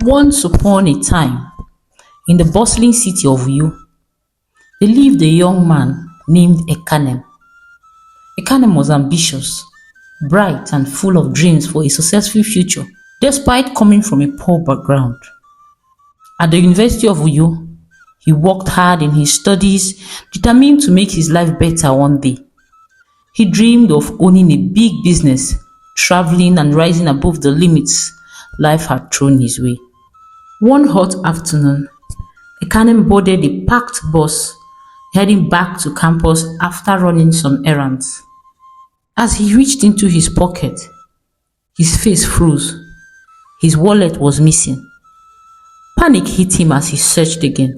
Once upon a time, in the bustling city of Uyo, there lived a young man named Ekanem. Ekanem was ambitious, bright, and full of dreams for a successful future, despite coming from a poor background. At the University of Uyo, he worked hard in his studies, determined to make his life better one day. He dreamed of owning a big business, traveling and rising above the limits life had thrown his way. One hot afternoon, Ekanem boarded a packed bus heading back to campus after running some errands. As he reached into his pocket, his face froze. His wallet was missing. Panic hit him as he searched again,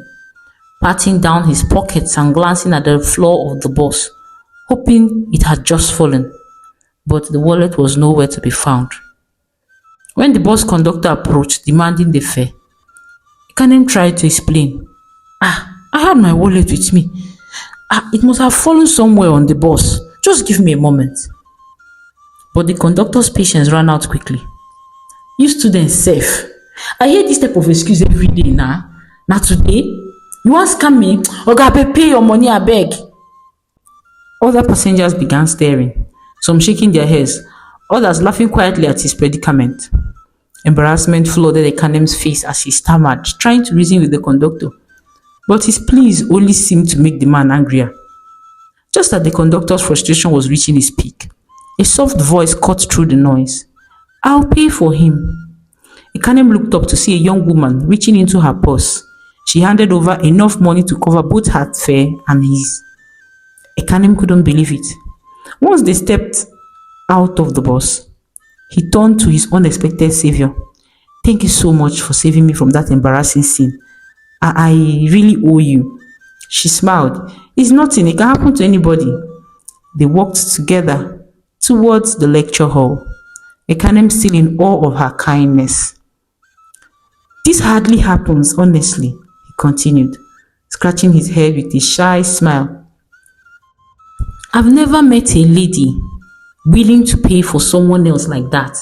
patting down his pockets and glancing at the floor of the bus, hoping it had just fallen. But the wallet was nowhere to be found. When the bus conductor approached demanding the fare, Ekanem tried to explain. I had my wallet with me. It must have fallen somewhere on the bus. Just give me a moment. But the conductor's patience ran out quickly. You students safe. I hear this type of excuse every day now. Now today, you want scam me? Oga, pay your money, I beg. Other passengers began staring, some shaking their heads, others laughing quietly at his predicament. Embarrassment flooded Ekanem's face as he stammered, trying to reason with the conductor. But his pleas only seemed to make the man angrier. Just as the conductor's frustration was reaching its peak, a soft voice cut through the noise. I'll pay for him. Ekanem looked up to see a young woman reaching into her purse. She handed over enough money to cover both her fare and his. Ekanem couldn't believe it. Once they stepped out of the bus, he turned to his unexpected savior. Thank you so much for saving me from that embarrassing scene. I really owe you. She smiled. It's nothing, it can happen to anybody. They walked together towards the lecture hall. Ekanem still in awe of her kindness. This hardly happens, honestly, he continued, scratching his head with a shy smile. I've never met a lady willing to pay for someone else like that.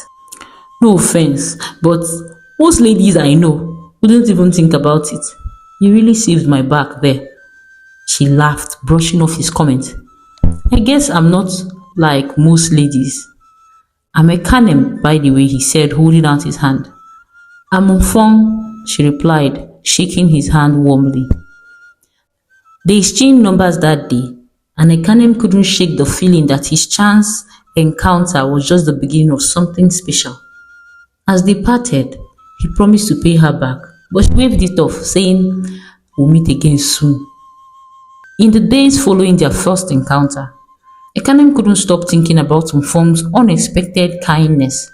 No offense, but most ladies I know wouldn't even think about it. You really saved my back there. She laughed, brushing off his comment. I guess I'm not like most ladies. I'm Ekanem, by the way, he said, holding out his hand. I'm Mfon, she replied, shaking his hand warmly. They exchanged numbers that day, and Ekanem couldn't shake the feeling that his chance encounter was just the beginning of something special. As they parted, he promised to pay her back, but she waved it off, saying, we'll meet again soon. In the days following their first encounter, Ekanem couldn't stop thinking about Mfon's unexpected kindness.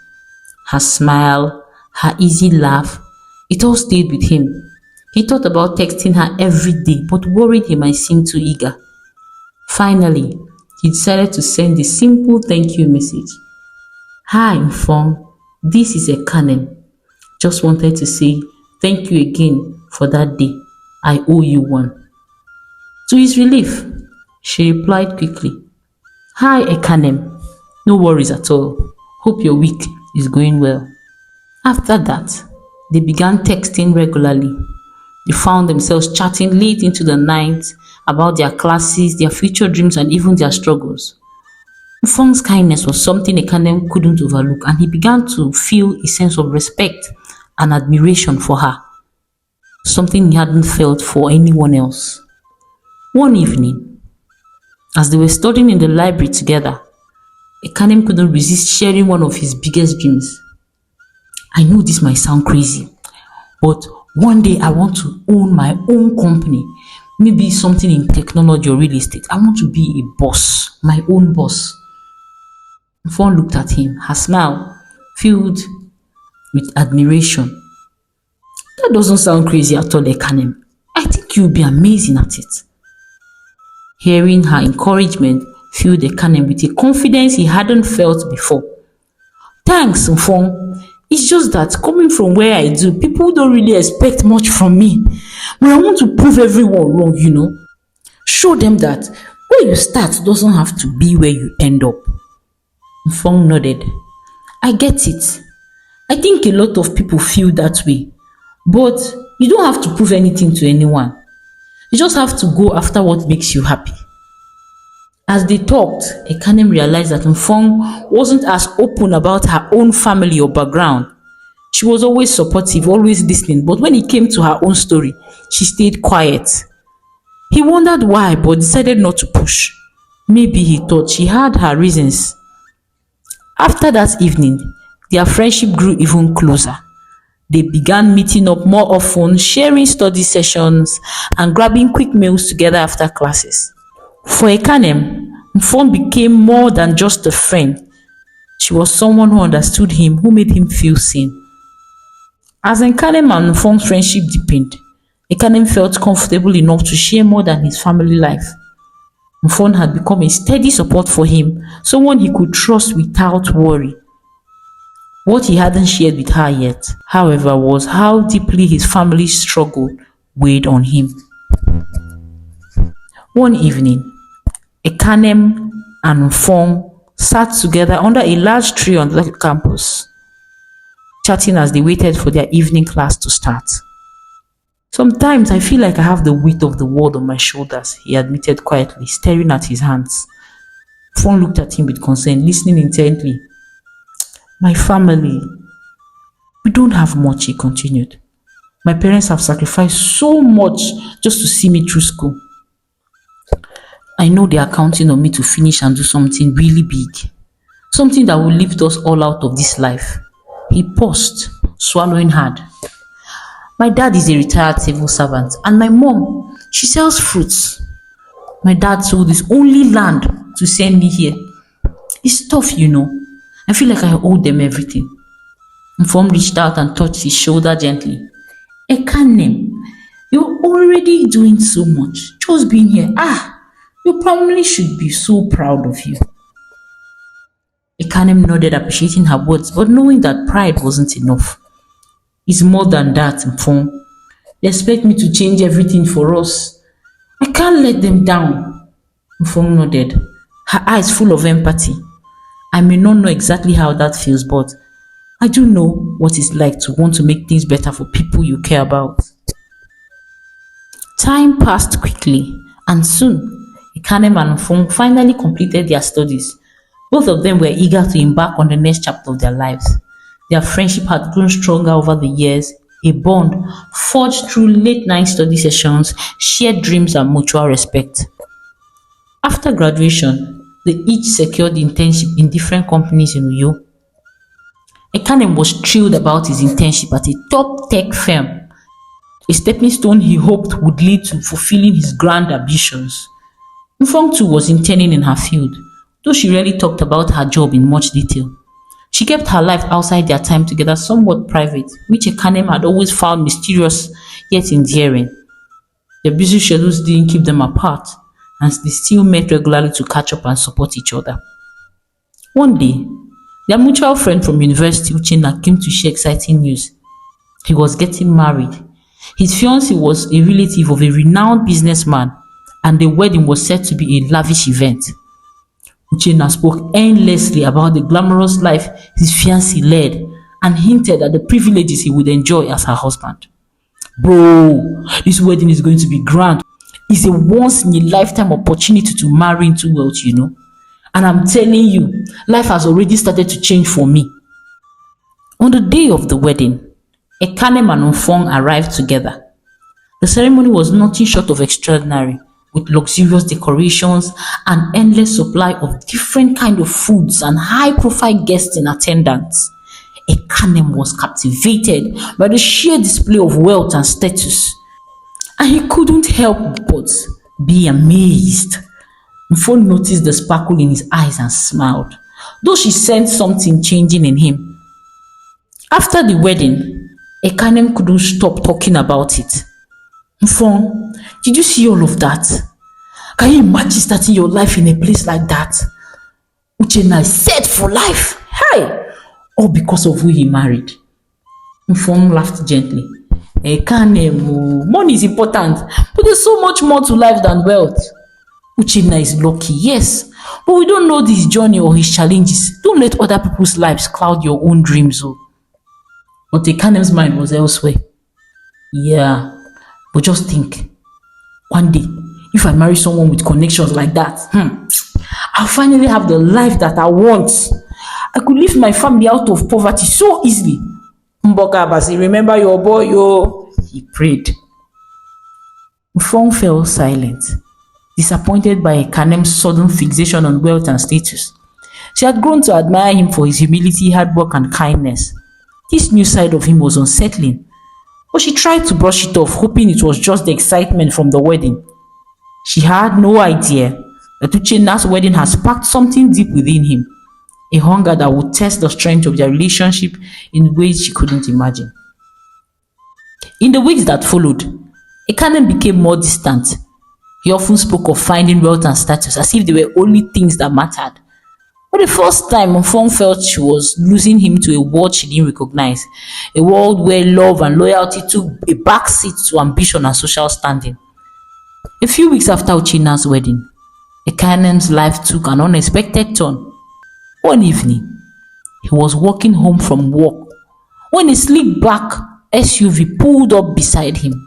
Her smile, her easy laugh, it all stayed with him. He thought about texting her every day, but worried he might seem too eager. Finally, he decided to send a simple thank you message. Hi Mfon, this is Ekanem. Just wanted to say thank you again for that day. I owe you one. To his relief, she replied quickly. Hi Ekanem, no worries at all. Hope your week is going well. After that, they began texting regularly. They found themselves chatting late into the night about their classes, their future dreams, and even their struggles. Mfon's kindness was something Ekanem couldn't overlook, and he began to feel a sense of respect and admiration for her, something he hadn't felt for anyone else. One evening, as they were studying in the library together, Ekanem couldn't resist sharing one of his biggest dreams. I know this might sound crazy, but one day I want to own my own company, maybe something in technology or real estate. I want to be a boss, my own boss. Mfon looked at him, her smile filled with admiration. That doesn't sound crazy at all, Ekanem. I think you'll be amazing at it. Hearing her encouragement filled Ekanem with a confidence he hadn't felt before. Thanks, Mfon. It's just that coming from where I do, people don't really expect much from me. But I want to prove everyone wrong, Show them that where you start doesn't have to be where you end up. Mfon nodded. I get it. I think a lot of people feel that way. But you don't have to prove anything to anyone. You just have to go after what makes you happy. As they talked, Ekanem realized that Mfon wasn't as open about her own family or background. She was always supportive, always listening, but when it came to her own story, she stayed quiet. He wondered why, but decided not to push. Maybe he thought she had her reasons. After that evening, their friendship grew even closer. They began meeting up more often, sharing study sessions, and grabbing quick meals together after classes. For Ekanem, Mfon became more than just a friend. She was someone who understood him, who made him feel seen. As Ekanem and Mfon's friendship deepened, Ekanem felt comfortable enough to share more than his family life. Mfon had become a steady support for him, someone he could trust without worry. What he hadn't shared with her yet, however, was how deeply his family's struggle weighed on him. One evening, Ekanem and Mfon sat together under a large tree on the campus, chatting as they waited for their evening class to start. Sometimes I feel like I have the weight of the world on my shoulders, he admitted quietly, staring at his hands. Mfon looked at him with concern, listening intently. My family, we don't have much, he continued. My parents have sacrificed so much just to see me through school. I know they are counting on me to finish and do something really big. Something that will lift us all out of this life. He paused, swallowing hard. My dad is a retired civil servant and my mom, she sells fruits. My dad sold his only land to send me here. It's tough, you know. I feel like I owe them everything. Mfon reached out and touched his shoulder gently. Ekanem, you're already doing so much. Just being here. Your family should be so proud of you. Ekanem nodded, appreciating her words, but knowing that pride wasn't enough. It's more than that, Mfon. They expect me to change everything for us. I can't let them down. Mfon nodded, her eyes full of empathy. I may not know exactly how that feels, but I do know what it's like to want to make things better for people you care about. Time passed quickly, and soon, Ekanem and Mfon finally completed their studies. Both of them were eager to embark on the next chapter of their lives. Their friendship had grown stronger over the years, a bond forged through late-night study sessions, shared dreams, and mutual respect. After graduation, they each secured internship in different companies in Uyo. Ekanem was thrilled about his internship at a top tech firm, a stepping stone he hoped would lead to fulfilling his grand ambitions. Mfon too was interning in her field, though she rarely talked about her job in much detail. She kept her life outside their time together somewhat private, which Ekanem had always found mysterious yet endearing. Their busy schedules didn't keep them apart, and they still met regularly to catch up and support each other. One day, their mutual friend from university, Uchenna, came to share exciting news. He was getting married. His fiancée was a relative of a renowned businessman, and the wedding was set to be a lavish event. Uchenna spoke endlessly about the glamorous life his fiancée led and hinted at the privileges he would enjoy as her husband. Bro, this wedding is going to be grand. It's a once-in-a-lifetime opportunity to marry into wealth, you know. And I'm telling you, life has already started to change for me. On the day of the wedding, Ekanem and Mfon arrived together. The ceremony was nothing short of extraordinary, with luxurious decorations, an endless supply of different kinds of foods, and high-profile guests in attendance. Ekanem was captivated by the sheer display of wealth and status, and he couldn't help but be amazed. Mfon noticed the sparkle in his eyes and smiled, though she sensed something changing in him. After the wedding, Ekanem couldn't stop talking about it. Mfon, did you see all of that? Can you imagine starting your life in a place like that? Uchenna is set for life. Hey! All because of who he married. Mfon laughed gently. Ekanem, money is important, but there's so much more to life than wealth. Uchenna is lucky, yes, but we don't know his journey or his challenges. Don't let other people's lives cloud your own dreams. But Ekanem's mind was elsewhere. Yeah, but just think, one day, if I marry someone with connections like that, I'll finally have the life that I want. I could lift my family out of poverty so easily. Mboka Abasi, remember your boy, yo. He prayed. Mfon fell silent, disappointed by Ekanem's sudden fixation on wealth and status. She had grown to admire him for his humility, hard work, and kindness. This new side of him was unsettling, but she tried to brush it off, hoping it was just the excitement from the wedding. She had no idea that Uchenna's wedding had sparked something deep within him, a hunger that would test the strength of their relationship in ways she couldn't imagine. In the weeks that followed, Ekanem became more distant. He often spoke of finding wealth and status as if they were only things that mattered. For the first time, Mfon felt she was losing him to a world she didn't recognize, a world where love and loyalty took a backseat to ambition and social standing. A few weeks after Uchenna's wedding, Ekanem's life took an unexpected turn. One evening, he was walking home from work when a sleek black SUV pulled up beside him.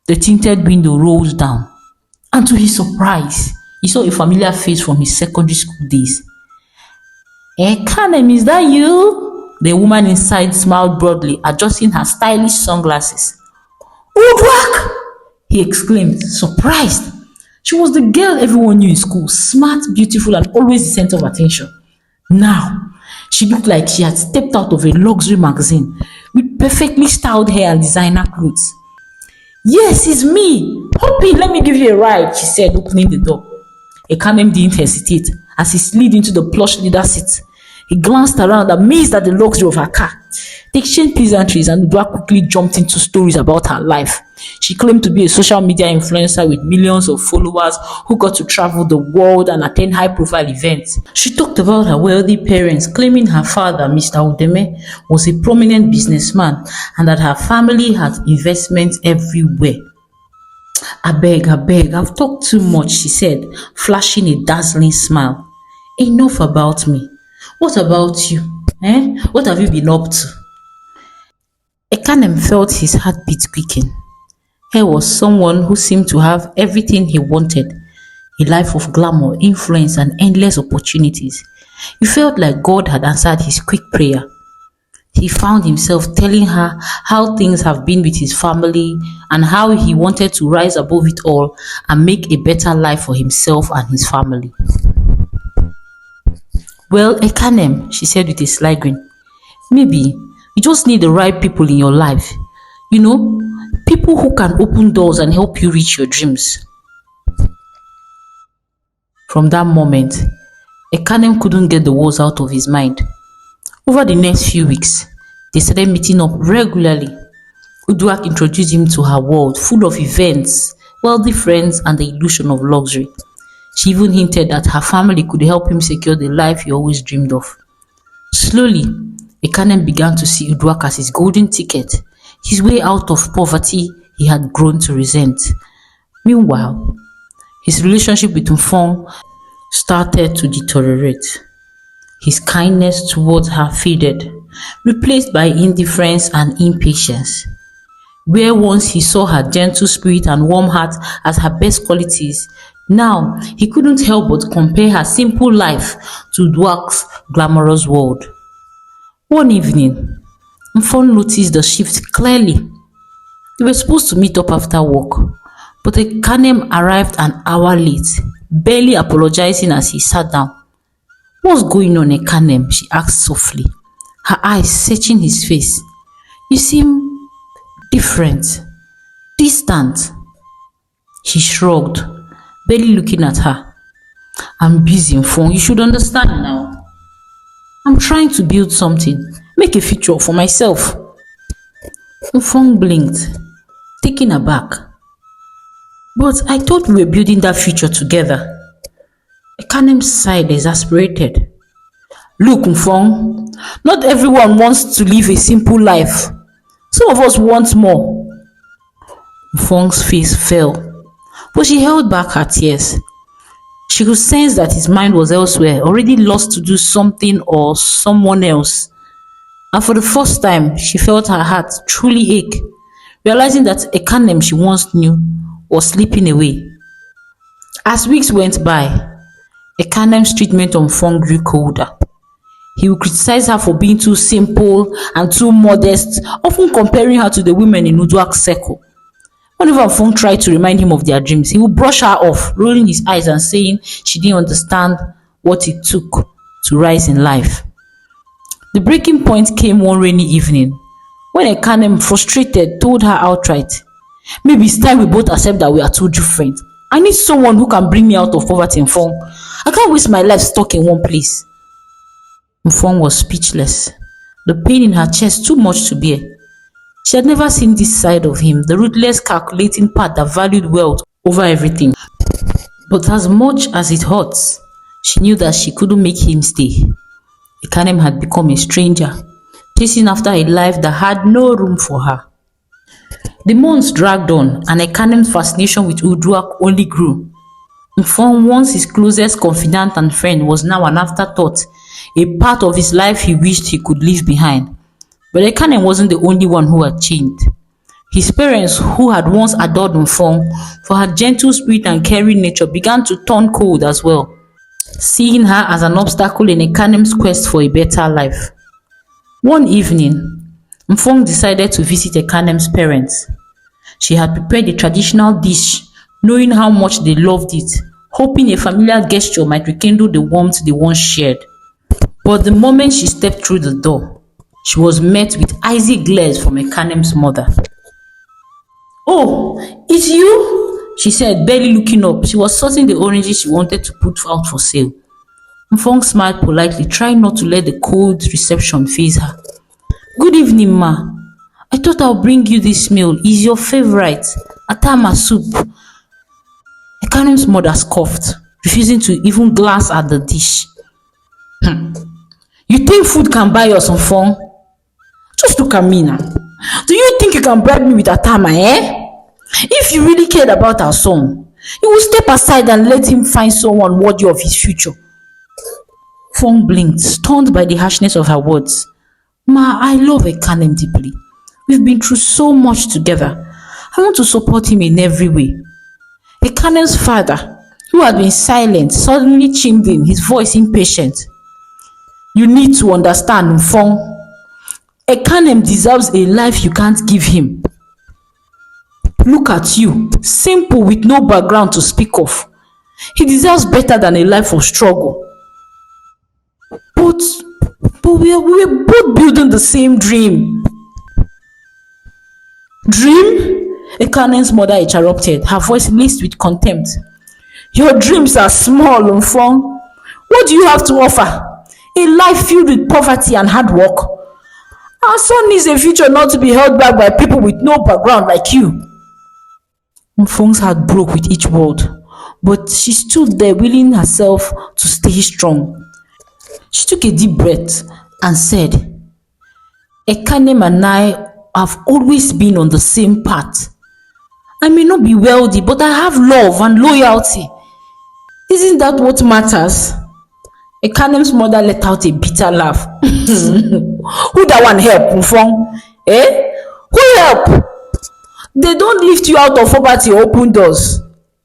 The tinted window rolled down, and to his surprise, he saw a familiar face from his secondary school days. Ekanem, is that you? The woman inside smiled broadly, adjusting her stylish sunglasses. Uduak! He exclaimed, surprised. She was the girl everyone knew in school, smart, beautiful, and always the center of attention. Now, she looked like she had stepped out of a luxury magazine with perfectly styled hair and designer clothes. Yes, it's me. Hop in, let me give you a ride, she said, opening the door. Ekanem didn't hesitate as he slid into the plush leather seat. He glanced around, amazed at the luxury of her car. They exchanged pleasantries and Uduak quickly jumped into stories about her life. She claimed to be a social media influencer with millions of followers who got to travel the world and attend high-profile events. She talked about her wealthy parents, claiming her father, Mr. Udeme, was a prominent businessman and that her family had investments everywhere. I beg, I've talked too much, she said, flashing a dazzling smile. Enough about me. What about you? What have you been up to? Ekanem felt his heartbeat quicken. Here was someone who seemed to have everything he wanted, a life of glamour, influence, and endless opportunities. He felt like God had answered his quick prayer. He found himself telling her how things have been with his family and how he wanted to rise above it all and make a better life for himself and his family. Well, Ekanem, she said with a sly grin, maybe you just need the right people in your life. You know, people who can open doors and help you reach your dreams. From that moment, Ekanem couldn't get the words out of his mind. Over the next few weeks, they started meeting up regularly. Uduak introduced him to her world, full of events, wealthy friends, and the illusion of luxury. She even hinted that her family could help him secure the life he always dreamed of. Slowly, Ekanem began to see Uduak as his golden ticket, his way out of poverty he had grown to resent. Meanwhile, his relationship with Mfon started to deteriorate. His kindness towards her faded, replaced by indifference and impatience. Where once he saw her gentle spirit and warm heart as her best qualities, now he couldn't help but compare her simple life to Uduak's glamorous world. One evening, Mfon noticed the shift clearly. They were supposed to meet up after work, but Ekanem arrived an hour late, barely apologizing as he sat down. What's going on, Ekanem? She asked softly, her eyes searching his face. You seem different, distant. He shrugged, barely looking at her. I'm busy, Mfon. You should understand now. I'm trying to build something, make a future for myself. Mfon blinked, taken aback. But I thought we were building that future together. Ekanem sighed, exasperated. Look, Mfon, not everyone wants to live a simple life. Some of us want more. Mfon's face fell, but she held back her tears. She could sense that his mind was elsewhere, already lost to do something or someone else. And for the first time, she felt her heart truly ache. realizing that Ekanem she once knew was slipping away. As weeks went by, Ekanem's treatment of Mfon grew colder. He would criticize her for being too simple and too modest, often comparing her to the women in Uduak's circle. Whenever Mfon tried to remind him of their dreams, he would brush her off, rolling his eyes and saying she didn't understand what it took to rise in life. The breaking point came one rainy evening when Ekanem, frustrated, told her outright, "Maybe it's time we both accept that we are too different. I need someone who can bring me out of poverty, Mfon. I can't waste my life stuck in one place." Mfon was speechless, the pain in her chest too much to bear. She had never seen this side of him, the ruthless, calculating part that valued wealth over everything. But as much as it hurts, she knew that she couldn't make him stay. Ekanem had become a stranger, chasing after a life that had no room for her. The months dragged on, and Ekanem's fascination with Uduak only grew. Mfon, once his closest confidant and friend, was now an afterthought, a part of his life he wished he could leave behind. But Ekanem wasn't the only one who had changed. His parents, who had once adored Mfon for her gentle spirit and caring nature, began to turn cold as well, seeing her as an obstacle in Ekanem's quest for a better life. One evening, Mfon decided to visit Ekanem's parents. She had prepared a traditional dish, knowing how much they loved it, hoping a familiar gesture might rekindle the warmth they once shared. But the moment she stepped through the door, she was met with icy glares from Ekanem's mother. "Oh, it's you?" she said, barely looking up. She was sorting the oranges she wanted to put out for sale. Mfon smiled politely, trying not to let the cold reception faze her. "Good evening, ma. I thought I'll bring you this meal. It's your favorite, atama soup." Ekanem's mother scoffed, refusing to even glance at the dish. "You think food can buy us, Mfon? Just look at me now. Do you think you can bribe me with atama, eh? If you really cared about our son, you would step aside and let him find someone worthy of his future." Mfon blinked, stunned by the harshness of her words. "Ma, I love Ekanem deeply. We've been through so much together. I want to support him in every way." Ekanem's father, who had been silent, suddenly chimed in, his voice impatient. "You need to understand, Mfon. Ekanem deserves a life you can't give him. Look at you, simple with no background to speak of. He deserves better than a life of struggle." But we're both building the same dream." "Dream?" Ekanem's mother interrupted, her voice laced with contempt. "Your dreams are small, Mfon. What do you have to offer? A life filled with poverty and hard work? Our son needs a future, not to be held back by people with no background like you." Mfon's heart broke with each word, but she stood there willing herself to stay strong. She took a deep breath and said, "Ekanem and I have always been on the same path. I may not be wealthy, but I have love and loyalty. Isn't that what matters?" Ekanem's mother let out a bitter laugh. "Who that one help, Mfon? Eh? Who help? They don't lift you out of poverty or open doors.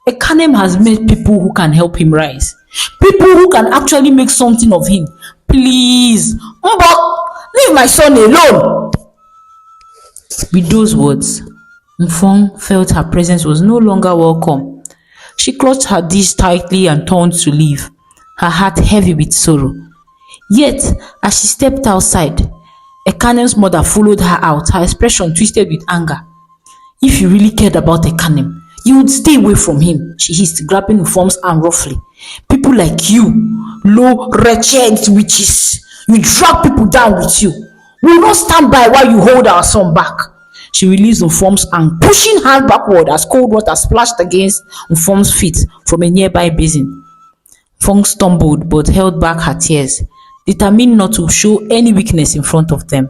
Ekanem has met people who can help him rise. People who can actually make something of him. Please, Mbok, leave my son alone." With those words, Mfon felt her presence was no longer welcome. She clutched her dish tightly and turned to leave, her heart heavy with sorrow. Yet, as she stepped outside, Ekanem's mother followed her out, her expression twisted with anger. "If you really cared about Ekanem, you would stay away from him," she hissed, grabbing Mfon's arm roughly. "People like you, low, wretched witches, you drag people down with you. We will not stand by while you hold our son back." She released Mfon's arm, pushing her backward as cold water splashed against Mfon's feet from a nearby basin. Mfon stumbled but held back her tears, determined not to show any weakness in front of them.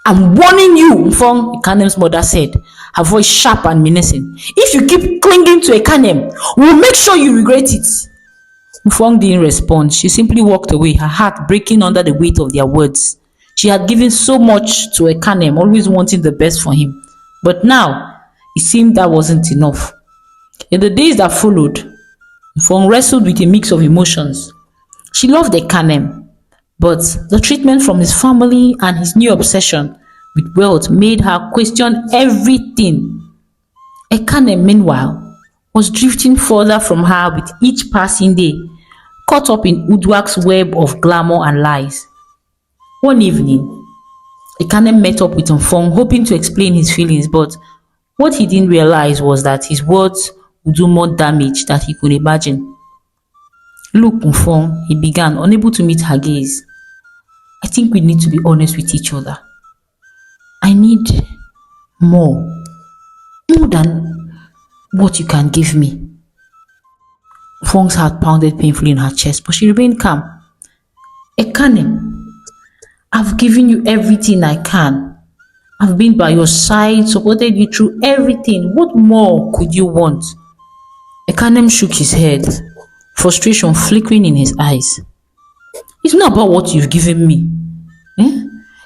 "I'm warning you, Mfon," Ekanem's mother said, her voice sharp and menacing. "If you keep clinging to Ekanem, we'll make sure you regret it." Mfon didn't respond. She simply walked away, her heart breaking under the weight of their words. She had given so much to Ekanem, always wanting the best for him. But now, it seemed that wasn't enough. In the days that followed, Mfon wrestled with a mix of emotions. She loved Ekanem, but the treatment from his family and his new obsession with wealth made her question everything. Ekanem, meanwhile, was drifting further from her with each passing day, caught up in Uduak's web of glamour and lies. One evening, Ekanem met up with Mfon hoping to explain his feelings, but what he didn't realize was that his words would do more damage than he could imagine. Look, Mfon, he began, unable to meet her gaze. I think we need to be honest with each other. I need more. More than what you can give me. Mfon's heart pounded painfully in her chest, but she remained calm. Ekanem, I've given you everything I can. I've been by your side, supported you through everything. What more could you want? Ekanem shook his head, frustration flickering in his eyes. It's not about what you've given me.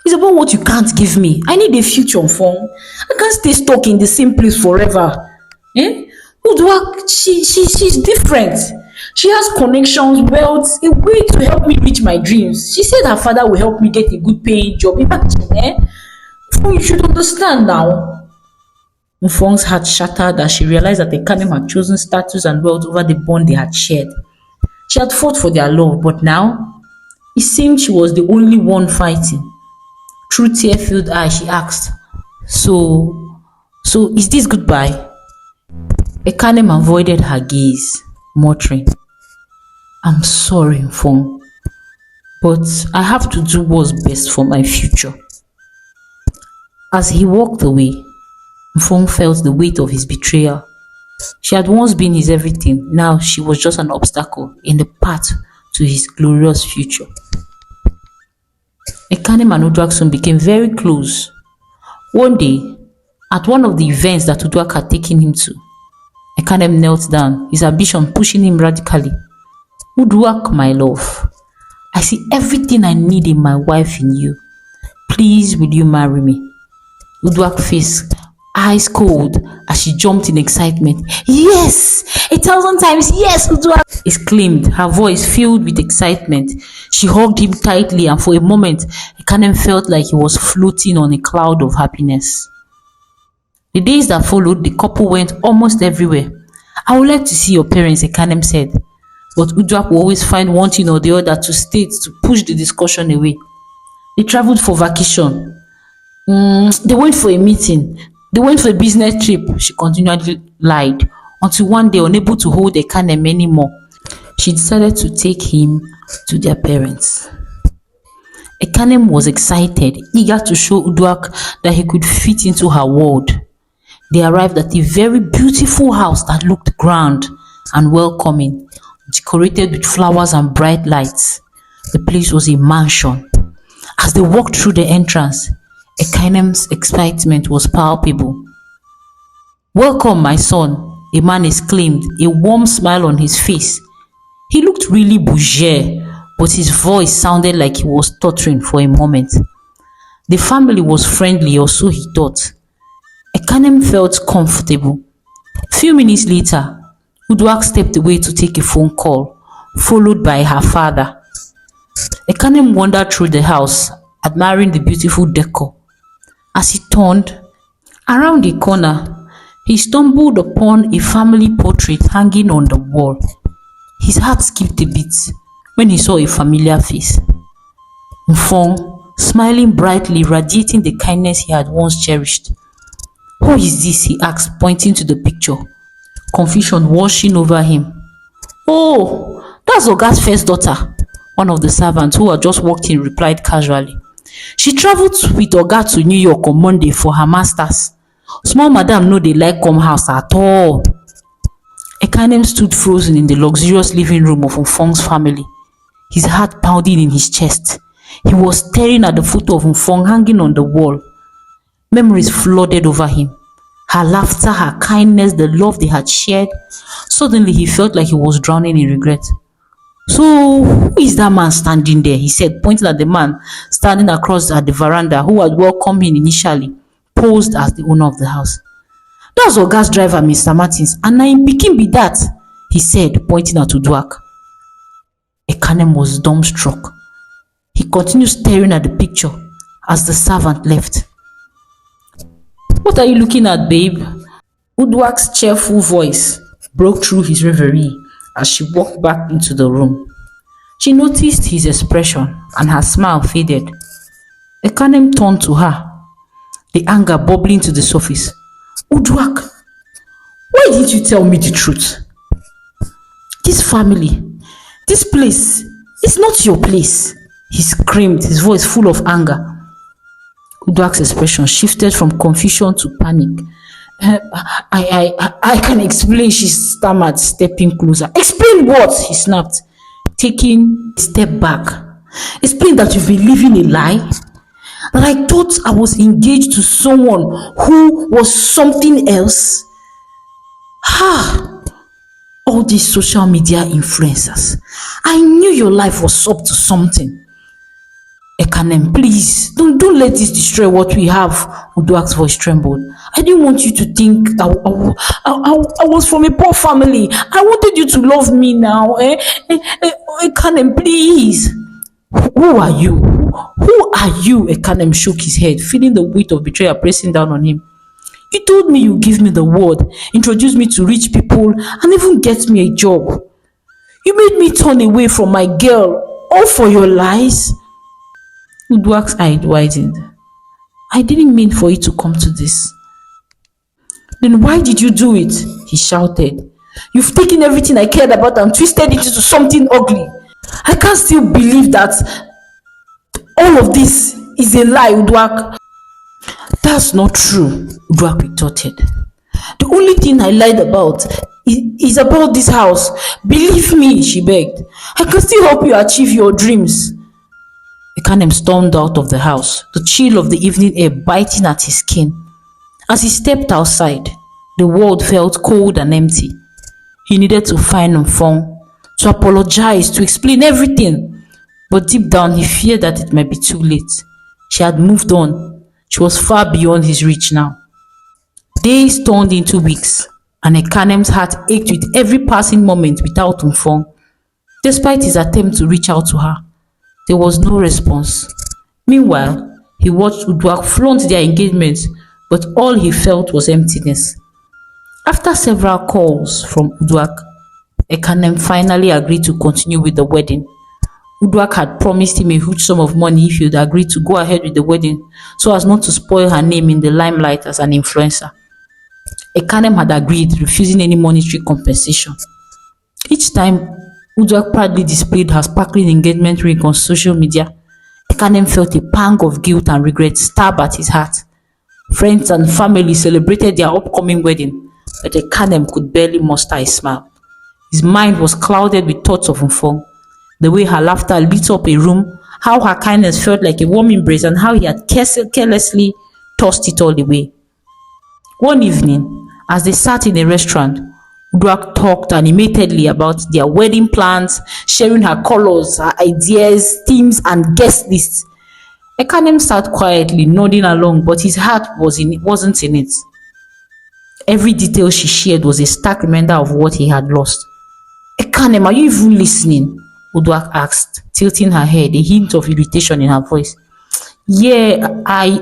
It's about what you can't give me. I need a future, Mfon. I can't stay stuck in the same place forever. Uduak, she's different. She has connections, wealth, a way to help me reach my dreams. She said her father will help me get a good paying job. Imagine, Mfon, you should understand now. Mfon's heart shattered as she realized that Ekanem had chosen status and wealth over the bond they had shared. She had fought for their love, but now it seemed she was the only one fighting. Through tear-filled eyes, she asked, So is this goodbye? Ekanem avoided her gaze, muttering, I'm sorry, Mfon, but I have to do what's best for my future. As he walked away, Mfon felt the weight of his betrayal. She had once been his everything, now she was just an obstacle in the path to his glorious future. Ekanem and Uduak soon became very close. One day, at one of the events that Uduak had taken him to, Ekanem knelt down, his ambition pushing him radically. Uduak, my love, I see everything I need in my wife in you. Please, will you marry me? Uduak face eyes cold as she jumped in excitement. Yes! 1,000 times yes, Uduak! Exclaimed, her voice filled with excitement. She hugged him tightly and for a moment, Ekanem felt like he was floating on a cloud of happiness. The days that followed, the couple went almost everywhere. I would like to see your parents, Ekanem said. But Uduak will always find one thing or the other to state to push the discussion away. They traveled for vacation. They went for a meeting. They went for a business trip, she continually lied, until one day, unable to hold Ekanem anymore, she decided to take him to their parents. Ekanem was excited, eager to show Uduak that he could fit into her world. They arrived at a very beautiful house that looked grand and welcoming, decorated with flowers and bright lights. The place was a mansion. As they walked through the entrance, Ekanem's excitement was palpable. Welcome, my son, a man exclaimed, a warm smile on his face. He looked really bourgeois, but his voice sounded like he was tottering for a moment. The family was friendly, or so he thought. Ekanem felt comfortable. A few minutes later, Uduak stepped away to take a phone call, followed by her father. Ekanem wandered through the house, admiring the beautiful decor. As he turned around the corner, he stumbled upon a family portrait hanging on the wall. His heart skipped a beat when he saw a familiar face. Mfon, smiling brightly, radiating the kindness he had once cherished. Who is this? He asked, pointing to the picture. Confusion washing over him. Oh, that's Oga's first daughter, one of the servants who had just walked in replied casually. She traveled with Oga to New York on Monday for her masters. Small madam no dey like come house at all. Ekanem stood frozen in the luxurious living room of Mfon's family, his heart pounding in his chest. He was staring at the photo of Mfon hanging on the wall. Memories flooded over him. Her laughter, her kindness, the love they had shared. Suddenly he felt like he was drowning in regret. So, who is that man standing there? He said, pointing at the man standing across at the veranda who had welcomed him initially. posed as the owner of the house. "That's Oga's driver, Mr. Martins, and na him pikin be that," he said, pointing at Uduak. Ekanem was dumbstruck. He continued staring at the picture as the servant left. "What are you looking at, babe?" Uduak's cheerful voice broke through his reverie as she walked back into the room. She noticed his expression and her smile faded. Ekanem turned to her, the anger bubbling to the surface. "Uduak, why didn't you tell me the truth? This family, this place, is not your place," he screamed, his voice full of anger. Uduak's expression shifted from confusion to panic. I can explain," she stammered, stepping closer. "Explain what?" he snapped, taking a step back. "Explain that you've been living a lie? That I thought I was engaged to someone who was something else? All these social media influencers. I knew your life was up to something." "Ekanem, please, don't let this destroy what we have," Uduak's voice trembled. "I didn't want you to think I was from a poor family. I wanted you to love me now. Ekanem, please." "Who are you? Who are you?" Ekanem shook his head, feeling the weight of betrayal pressing down on him. "You told me you give me the word, introduce me to rich people, and even get me a job. You made me turn away from my girl, all for your lies." Uduak's eye widened. "I didn't mean for it to come to this." "Then why did you do it?" he shouted. "You've taken everything I cared about and twisted it into something ugly. I can't still believe that all of this is a lie, Uduak." "That's not true," Uduak retorted. "The only thing I lied about is about this house. Believe me," she begged. "I can still help you achieve your dreams." Ekanem stormed out of the house, the chill of the evening air biting at his skin. As he stepped outside, the world felt cold and empty. He needed to find Mfon, to apologize, to explain everything. But deep down, he feared that it might be too late. She had moved on. She was far beyond his reach now. Days turned into weeks, and Ekanem's heart ached with every passing moment without Mfon. Despite his attempt to reach out to her, there was no response. Meanwhile, he watched Uduak flaunt their engagement, but all he felt was emptiness. After several calls from Uduak, Ekanem finally agreed to continue with the wedding. Uduak had promised him a huge sum of money if he would agree to go ahead with the wedding so as not to spoil her name in the limelight as an influencer. Ekanem had agreed, refusing any monetary compensation. Each time Uduak proudly displayed her sparkling engagement ring on social media, Ekanem felt a pang of guilt and regret stab at his heart. Friends and family celebrated their upcoming wedding, but Ekanem could barely muster a smile. His mind was clouded with thoughts of Mfon, the way her laughter lit up a room, how her kindness felt like a warm embrace, and how he had carelessly tossed it all away. One evening, as they sat in a restaurant, Uduak talked animatedly about their wedding plans, sharing her colors, her ideas, themes, and guest lists. Ekanem sat quietly, nodding along, but his heart wasn't in it. Every detail she shared was a stark reminder of what he had lost. "Ekanem, are you even listening?" Uduak asked, tilting her head, a hint of irritation in her voice. "Yeah, I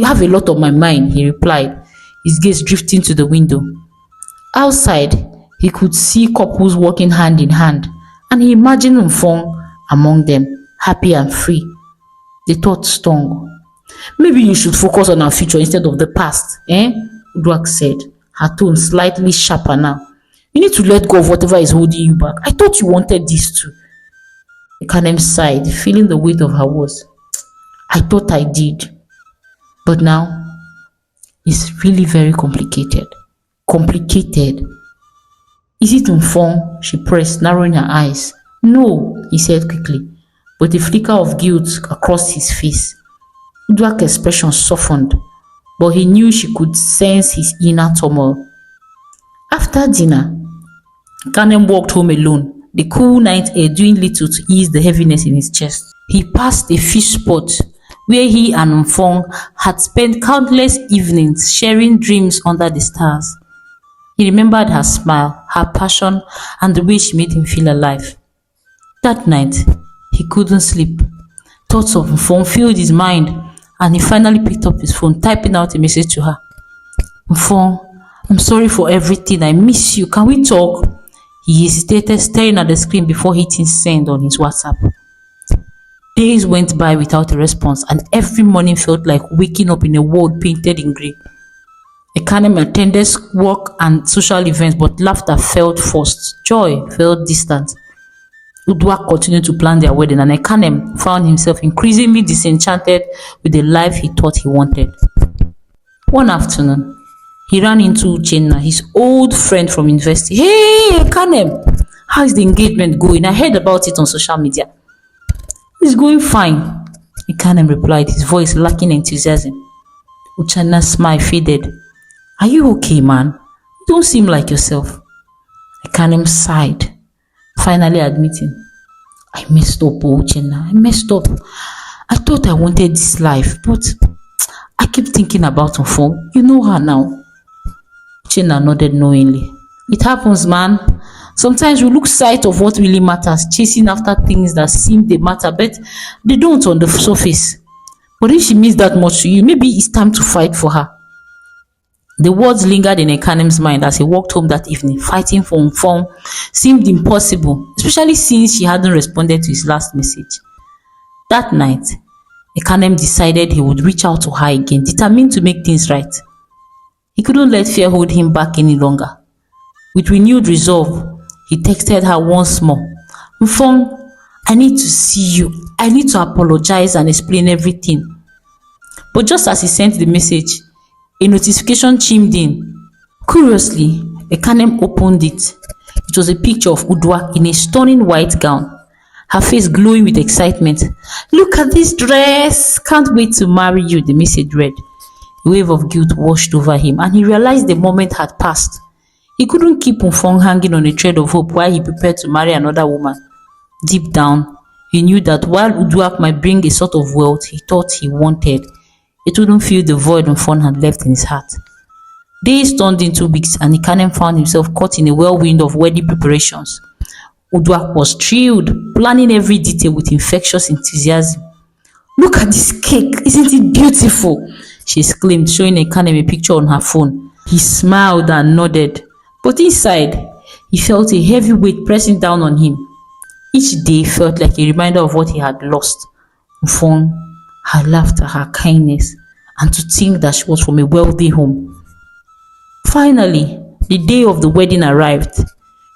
have a lot on my mind," he replied, his gaze drifting to the window. Outside, he could see couples walking hand in hand, and he imagined Mfon among them, happy and free. The thought stung. "Maybe you should focus on our future instead of the past, eh?" Uduak said, her tone slightly sharper now. "You need to let go of whatever is holding you back. I thought you wanted this too." Ekanem sighed, feeling the weight of her words. "I thought I did. But now, it's really very complicated." "Complicated? Is it Mfon?" she pressed, narrowing her eyes. "No," he said quickly, but a flicker of guilt across his face. Uduak's expression softened, but he knew she could sense his inner turmoil. After dinner, Ekanem walked home alone, the cool night air doing little to ease the heaviness in his chest. He passed a fish spot where he and Mfon had spent countless evenings sharing dreams under the stars. He remembered her smile, her passion, and the way she made him feel alive. That night, he couldn't sleep. Thoughts of Mfon filled his mind, and he finally picked up his phone, typing out a message to her. Mfon, I'm sorry for everything. I miss you. Can we talk? He hesitated, staring at the screen before hitting send on his WhatsApp. Days went by without a response, and every morning felt like waking up in a world painted in grey. Ekanem attended work and social events, but laughter felt forced. Joy felt distant. Uduak continued to plan their wedding, and Ekanem found himself increasingly disenchanted with the life he thought he wanted. One afternoon, he ran into Uchenna, his old friend from university. Hey, Ekanem, how is the engagement going? I heard about it on social media. It's going fine, Ekanem replied, his voice lacking enthusiasm. Uchenna's smile faded. Are you okay, man? You don't seem like yourself. Ekanem sighed, finally admitting, I messed up, Uchenna. I messed up. I thought I wanted this life, but I keep thinking about Mfon. You know her now. Uchenna nodded knowingly. It happens, man. Sometimes we lose sight of what really matters, chasing after things that seem they matter, but they don't on the surface. But if she means that much to you, maybe it's time to fight for her. The words lingered in Ekanem's mind as he walked home that evening. Fighting for Mfon seemed impossible, especially since she hadn't responded to his last message. That night, Ekanem decided he would reach out to her again, determined to make things right. He couldn't let fear hold him back any longer. With renewed resolve, he texted her once more. Mfon, I need to see you. I need to apologize and explain everything. But just as he sent the message, a notification chimed in. Curiously, Ekanem opened it. It was a picture of Uduak in a stunning white gown, her face glowing with excitement. Look at this dress! Can't wait to marry you, the message read. A wave of guilt washed over him, and he realized the moment had passed. He couldn't keep Mfon hanging on a thread of hope while he prepared to marry another woman. Deep down, he knew that while Uduak might bring a sort of wealth he thought he wanted, it wouldn't fill the void Mfon had left in his heart. Days turned into weeks, and Ekanem found himself caught in a whirlwind of wedding preparations. Uduak was thrilled, planning every detail with infectious enthusiasm. Look at this cake! Isn't it beautiful? She exclaimed, showing Ekanem a picture on her phone. He smiled and nodded, but inside, he felt a heavy weight pressing down on him. Each day felt like a reminder of what he had lost. Mfon, her laughter, her kindness, and to think that she was from a wealthy home. Finally, the day of the wedding arrived.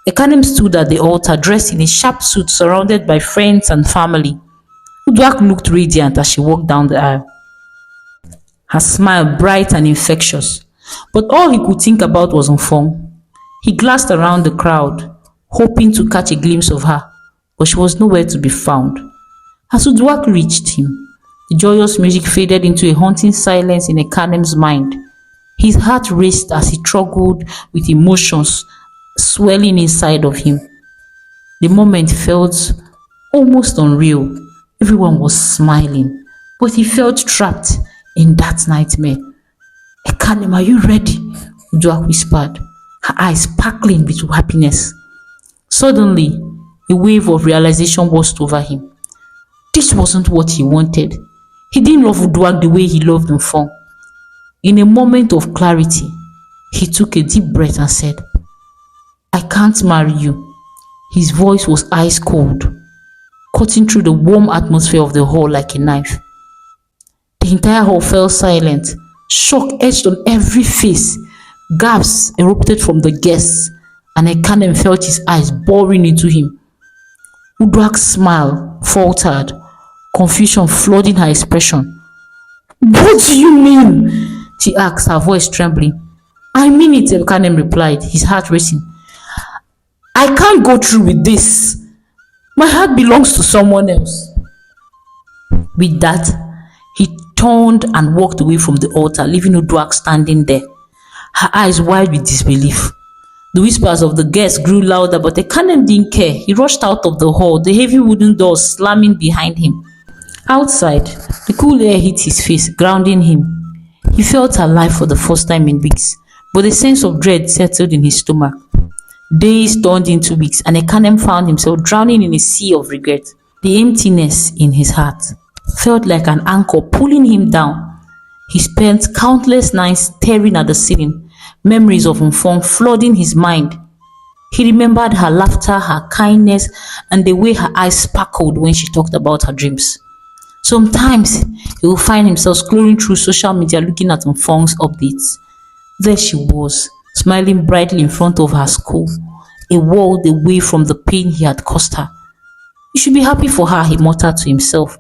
Ekanem stood at the altar dressed in a sharp suit surrounded by friends and family. Uduak looked radiant as she walked down the aisle, her smile bright and infectious. But all he could think about was Mfon. He glanced around the crowd, hoping to catch a glimpse of her, but she was nowhere to be found. As Uduak reached him, the joyous music faded into a haunting silence in Ekanem's mind. His heart raced as he struggled with emotions swelling inside of him. The moment felt almost unreal. Everyone was smiling, but he felt trapped in that nightmare. Ekanem, are you ready? Uduak whispered, her eyes sparkling with happiness. Suddenly, a wave of realization washed over him. This wasn't what he wanted. He didn't love Uduak the way he loved Mfon. In a moment of clarity, he took a deep breath and said, I can't marry you. His voice was ice cold, cutting through the warm atmosphere of the hall like a knife. The entire hall fell silent. Shock etched on every face. Gasps erupted from the guests, and Ekanem felt his eyes boring into him. Uduak's smile faltered, confusion flooding her expression. What do you mean? She asked, her voice trembling. I mean it, Ekanem replied, his heart racing. I can't go through with this. My heart belongs to someone else. With that, he turned and walked away from the altar, leaving Uduak standing there, her eyes wide with disbelief. The whispers of the guests grew louder, but Ekanem didn't care. He rushed out of the hall, the heavy wooden doors slamming behind him. Outside, the cool air hit his face, grounding him. He felt alive for the first time in weeks, but a sense of dread settled in his stomach. Days turned into weeks, and Ekanem found himself drowning in a sea of regret. The emptiness in his heart felt like an anchor pulling him down. He spent countless nights staring at the ceiling, memories of Mfon flooding his mind. He remembered her laughter, her kindness, and the way her eyes sparkled when she talked about her dreams. Sometimes he will find himself scrolling through social media looking at Mfon's updates. There she was, smiling brightly in front of her school, a world away from the pain he had caused her. You should be happy for her, he muttered to himself,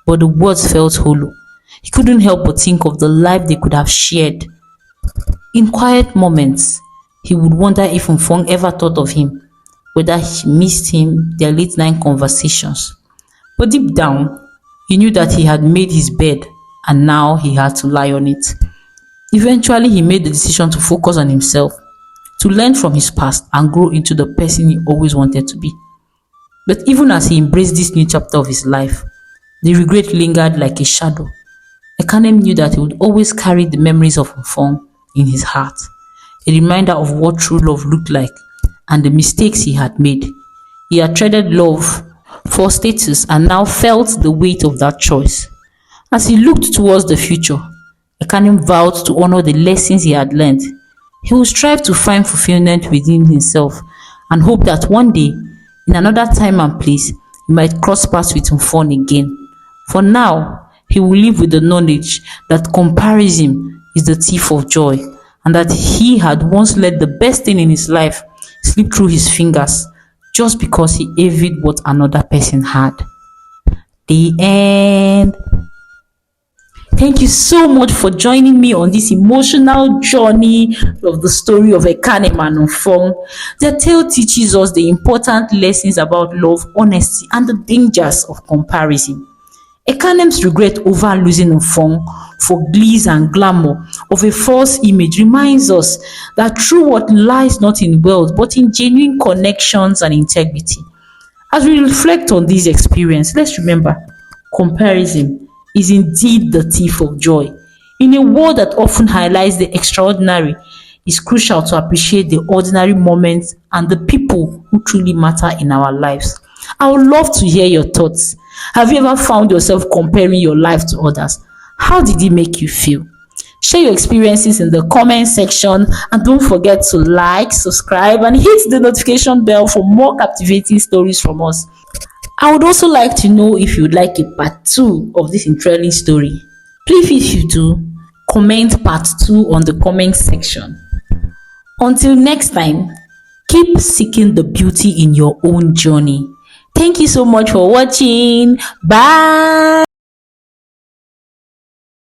but the words felt hollow. He couldn't help but think of the life they could have shared. In quiet moments, he would wonder if Mfong ever thought of him, whether he missed him, their late night conversations. But deep down, he knew that he had made his bed and now he had to lie on it. Eventually, he made the decision to focus on himself, to learn from his past and grow into the person he always wanted to be. But even as he embraced this new chapter of his life, the regret lingered like a shadow. Ekanem knew that he would always carry the memories of Mfong in his heart, a reminder of what true love looked like and the mistakes he had made. He had traded love for status and now felt the weight of that choice. As he looked towards the future, Ekanem vowed to honor the lessons he had learned. He would strive to find fulfillment within himself and hope that one day, in another time and place, he might cross paths with Mfon again. For now, he will live with the knowledge that comparison is the thief of joy and that he had once let the best thing in his life slip through his fingers just because he envied what another person had. The end. Thank you so much for joining me on this emotional journey of the story of Ekanem and Mfon. Their tale teaches us the important lessons about love, honesty, and the dangers of comparison. Ekanem's regret over losing Mfon for glees and glamour of a false image reminds us that true worth lies not in wealth but in genuine connections and integrity. As we reflect on this experience, let's remember comparison is indeed the thief of joy. In a world that often highlights the extraordinary, it's crucial to appreciate the ordinary moments and the people who truly matter in our lives. I would love to hear your thoughts. Have you ever found yourself comparing your life to others? How did it make you feel? Share your experiences in the comment section and don't forget to like, subscribe, and hit the notification bell for more captivating stories from us. I would also like to know if you'd like a part 2 of this enthralling story. Please, if you do, comment part 2 on the comment section. Until next time, keep seeking the beauty in your own journey. Thank you so much for watching. Bye.